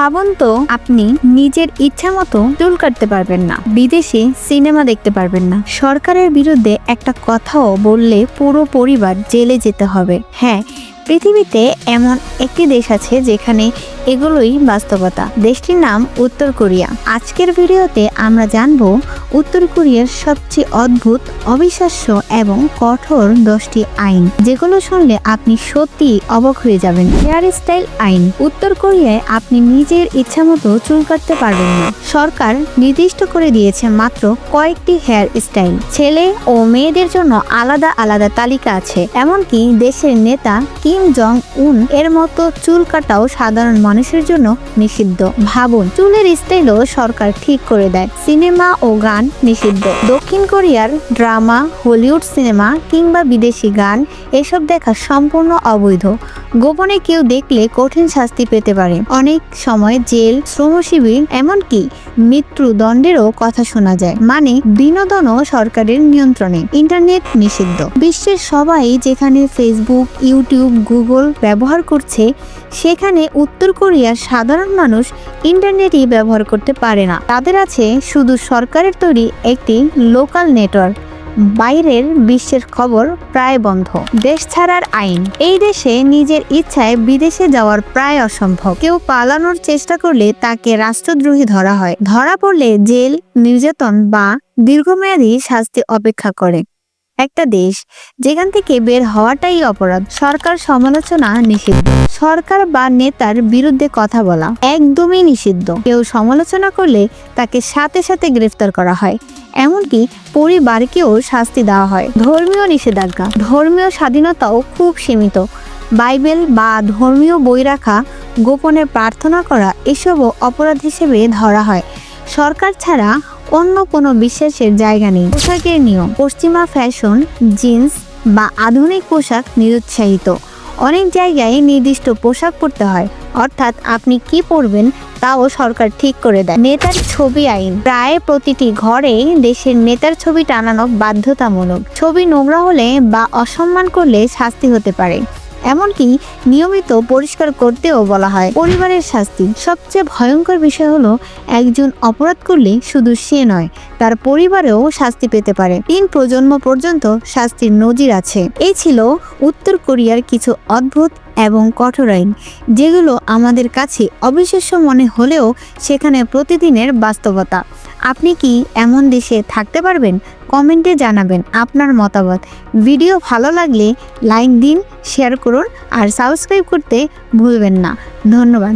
ভাবুন তো, আপনি নিজের ইচ্ছা মতো চুল কাটতে পারবেন না, বিদেশে সিনেমা দেখতে পারবেন না, সরকারের বিরুদ্ধে একটা কথাও বললে পুরো পরিবার জেলে যেতে হবে। হ্যাঁ, পৃথিবীতে এমন একটি দেশ আছে যেখানে এগুলোই বাস্তবতা। দেশটির নাম উত্তর কোরিয়া। আজকের ভিডিওতে আমরা জানবো উত্তর কোরিয়ার সবচেয়ে অদ্ভুত, অবিশ্বাস্য এবং কঠোর 10টি আইন, যেগুলো শুনলে আপনি সত্যি অবাক হয়ে যাবেন। হেয়ার স্টাইল আইন। উত্তর কোরিয়ায় আপনি নিজের ইচ্ছামতো চুল কাটতে পারবেন না। সরকার নির্দিষ্ট করে দিয়েছে মাত্র কয়েকটি হেয়ার স্টাইল। ছেলে ও মেয়েদের জন্য আলাদা আলাদা তালিকা আছে। এমনকি দেশের নেতা কিম জং উন এর মতো চুল কাটাও সাধারণ মানুষের জন্য নিষিদ্ধ। ভাবুন, চুলের স্টাইলও সরকার ঠিক করে দেয়। সিনেমা ও গান নিষিদ্ধ। দক্ষিণ কোরিয়ার ড্রামা, হলিউড সিনেমা কিংবা বিদেশি গান এসব দেখা সম্পূর্ণ অবৈধ। গোপনে কেউ দেখলে কঠিন শাস্তি পেতে পারে। অনেক সময় জেল, শ্রমশিবির, এমনকি মৃত্যুদণ্ডেরও কথা শোনা যায়। মানে বিনোদনও সরকারের নিয়ন্ত্রণে। ইন্টারনেট নিষিদ্ধ। বিশ্বের সবাই যেখানে ফেসবুক, ইউটিউব, গুগল ব্যবহার করছে, সেখানে উত্তর কোরিয়ার সাধারণ মানুষ ইন্টারনেটই ব্যবহার করতে পারে না। তাদের আছে শুধু সরকারের তৈরি একটি লোকাল নেটওয়ার্ক। বাইরের বিশ্বের খবর প্রায় বন্ধ। দেশ ছাড়ার আইন। এই দেশে নিজের ইচ্ছায় বিদেশে যাওয়ার প্রায় অসম্ভব। কেউ পালানোর চেষ্টা করলে তাকে রাষ্ট্রদ্রোহী ধরা হয়। ধরা পড়লে জেল, নির্যাতন বা দীর্ঘমেয়াদী শাস্তি অপেক্ষা করে। একটা দেশ যেখান থেকে বের হওয়াটাই অপরাধ। সরকার সমালোচনা নিষিদ্ধ। সরকার বা নেতার বিরুদ্ধে কথা বলা একদমই নিষিদ্ধ। কেউ সমালোচনা করলে তাকে সাথে সাথে গ্রেফতার করা হয়। এমনকি পরিবারকেও শাস্তি দেওয়া হয়। ধর্মীয় নিষেধাজ্ঞা। ধর্মীয় স্বাধীনতাও খুব সীমিত। বাইবেল বা ধর্মীয় বই রাখা, গোপনে প্রার্থনা করা এসবও অপরাধ হিসেবে ধরা হয়। সরকার ছাড়া অন্য কোনো বিশ্বাসের জায়গা নেই। পোশাকের নিয়ম। পশ্চিমা ফ্যাশন, জিন্স বা আধুনিক পোশাক নিরুৎসাহিত। অনেক জায়গায় নির্দিষ্ট পোশাক পরতে হয়, অর্থাৎ আপনি কি পরবেন তাও সরকার ঠিক করে দেয়। নেতার ছবি আইন। প্রায় প্রতিটি ঘরে দেশের নেতার ছবি টানানো বাধ্যতামূলক। ছবি নোংরা হলে বা অসম্মান করলে শাস্তি হতে পারে। এমনকি নিয়মিত পরিষ্কার করতেও বলা হয়। পরিবারের শাস্তি। সবচেয়ে ভয়ঙ্কর বিষয় হলো, একজন অপরাধ করলে শুধু সে নয়, তার পরিবারেও শাস্তি পেতে পারে। 3 প্রজন্ম পর্যন্ত শাস্তির নজির আছে। এই ছিল উত্তর কোরিয়ার কিছু অদ্ভুত এবং কঠোর আইন, যেগুলো আমাদের কাছে অবিশ্বাস্য মনে হলেও সেখানে প্রতিদিনের বাস্তবতা। আপনি কি এমন দেশে থাকতে পারবেন? কমেন্টে জানাবেন আপনার মতামত। ভিডিও ভালো লাগলে লাইক দিন, শেয়ার করুন আর সাবস্ক্রাইব করতে ভুলবেন না। ধন্যবাদ।